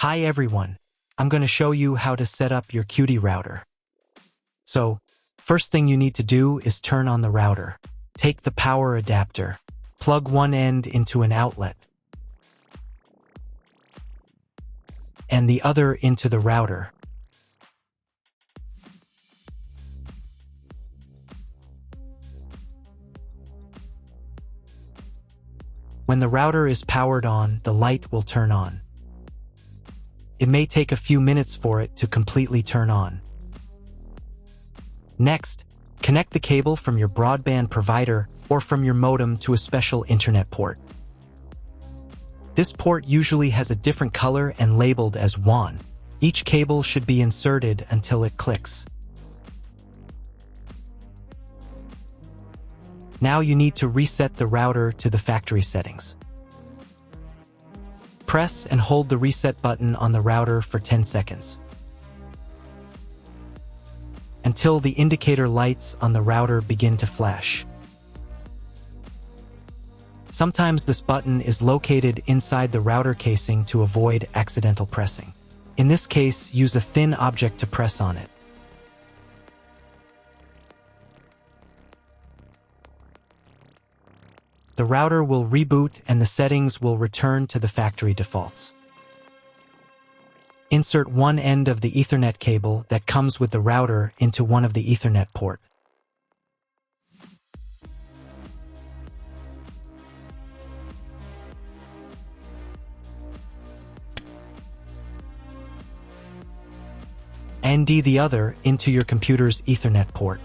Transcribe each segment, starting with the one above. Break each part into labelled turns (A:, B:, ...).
A: Hi everyone, I'm going to show you how to set up your Cudy router. So, first thing you need to do is turn on the router. Take the power adapter, plug one end into an outlet, and the other into the router. When the router is powered on, the light will turn on. It may take a few minutes for it to completely turn on. Next, connect the cable from your broadband provider or from your modem to a special internet port. This port usually has a different color and labeled as WAN. Each cable should be inserted until it clicks. Now you need to reset the router to the factory settings. Press and hold the reset button on the router for 10 seconds. Until the indicator lights on the router begin to flash. Sometimes this button is located inside the router casing to avoid accidental pressing. In this case, use a thin object to press on it. The router will reboot and the settings will return to the factory defaults. Insert one end of the Ethernet cable that comes with the router into one of the Ethernet port. And the other into your computer's Ethernet port.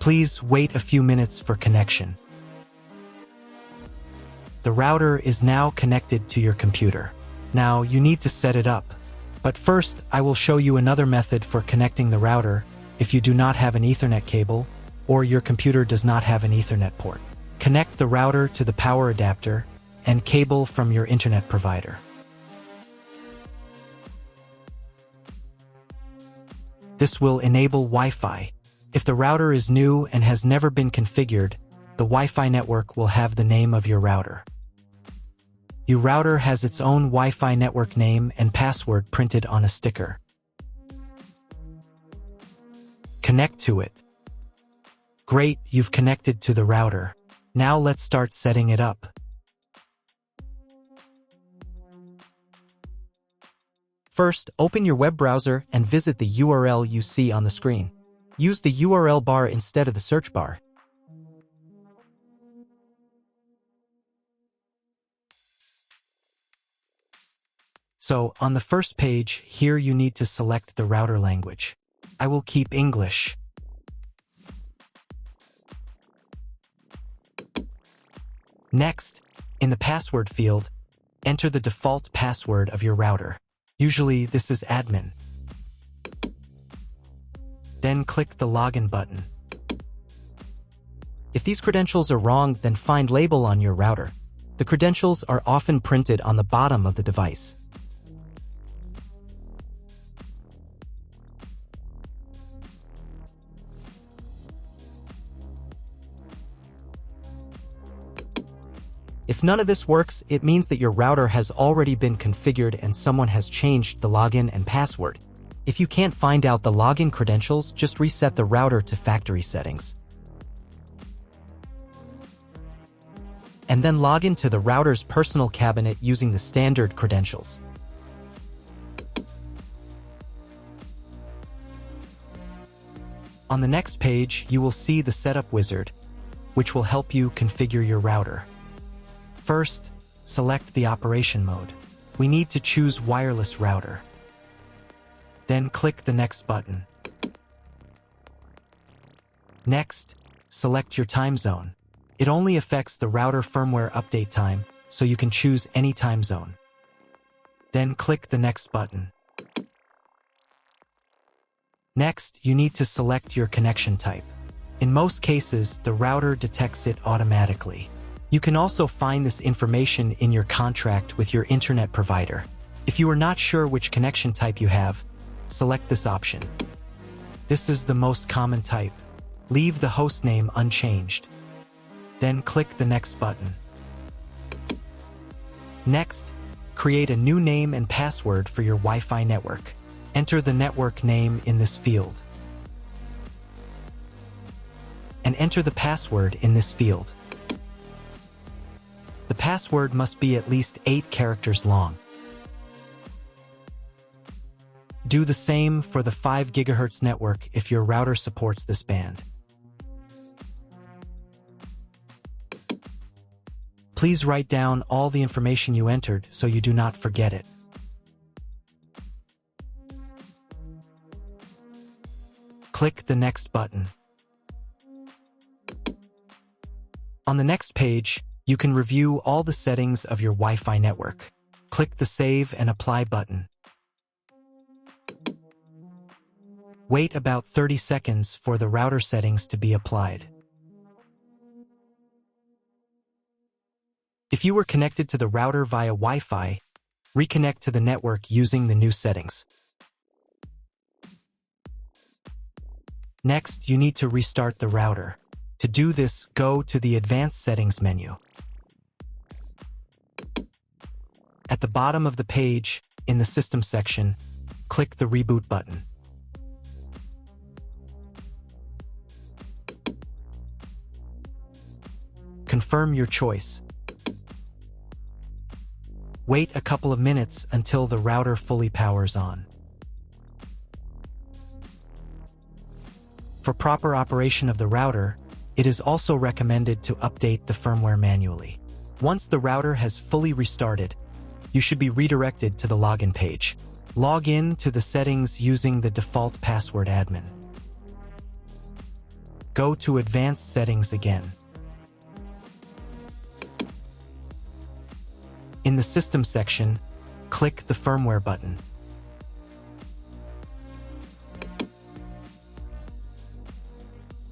A: Please wait a few minutes for connection. The router is now connected to your computer. Now you need to set it up. But first, I will show you another method for connecting the router if you do not have an Ethernet cable or your computer does not have an Ethernet port. Connect the router to the power adapter and cable from your internet provider. This will enable Wi-Fi. If the router is new and has never been configured, the Wi-Fi network will have the name of your router. Your router has its own Wi-Fi network name and password printed on a sticker. Connect to it. Great, you've connected to the router. Now let's start setting it up. First, open your web browser and visit the URL you see on the screen. Use the URL bar instead of the search bar. So, on the first page, here you need to select the router language. I will keep English. Next, in the password field, enter the default password of your router. Usually, this is admin. Then click the login button. If these credentials are wrong, then find label on your router. The credentials are often printed on the bottom of the device. If none of this works, it means that your router has already been configured and someone has changed the login and password. If you can't find out the login credentials, just reset the router to factory settings. And then log into the router's personal cabinet using the standard credentials. On the next page, you will see the setup wizard, which will help you configure your router. First, select the operation mode. We need to choose wireless router. Then click the next button. Next, select your time zone. It only affects the router firmware update time, so you can choose any time zone. Then click the next button. Next, you need to select your connection type. In most cases, the router detects it automatically. You can also find this information in your contract with your internet provider. If you are not sure which connection type you have, select this option. This is the most common type. Leave the hostname unchanged. Then click the next button. Next, create a new name and password for your Wi-Fi network. Enter the network name in this field. And enter the password in this field. The password must be at least 8 characters long. Do the same for the 5 GHz network if your router supports this band. Please write down all the information you entered so you do not forget it. Click the Next button. On the next page, you can review all the settings of your Wi-Fi network. Click the Save and Apply button. Wait about 30 seconds for the router settings to be applied. If you were connected to the router via Wi-Fi, reconnect to the network using the new settings. Next, you need to restart the router. To do this, go to the Advanced Settings menu. At the bottom of the page, in the System section, click the Reboot button. Confirm your choice. Wait a couple of minutes until the router fully powers on. For proper operation of the router, it is also recommended to update the firmware manually. Once the router has fully restarted, you should be redirected to the login page. Log in to the settings using the default password admin. Go to Advanced Settings again. In the System section, click the Firmware button.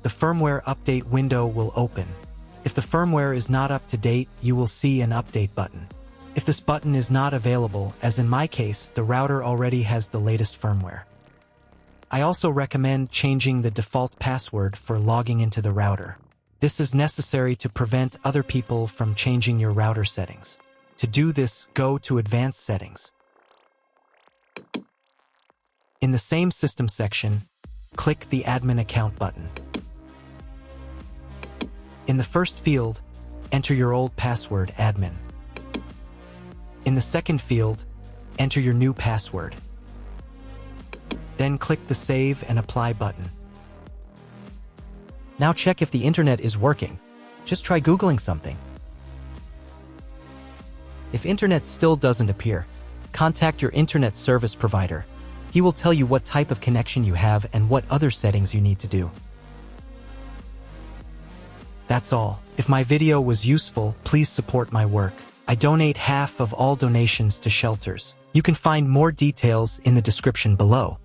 A: The firmware update window will open. If the firmware is not up to date, you will see an Update button. If this button is not available, as in my case, the router already has the latest firmware. I also recommend changing the default password for logging into the router. This is necessary to prevent other people from changing your router settings. To do this, go to Advanced Settings. In the same System section, click the Admin Account button. In the first field, enter your old password, admin. In the second field, enter your new password. Then click the Save and Apply button.
B: Now check if the internet is working. Just try Googling something. If internet still doesn't appear, contact your internet service provider. He will tell you what type of connection you have and what other settings you need to do. That's all. If my video was useful, please support my work. I donate half of all donations to shelters. You can find more details in the description below.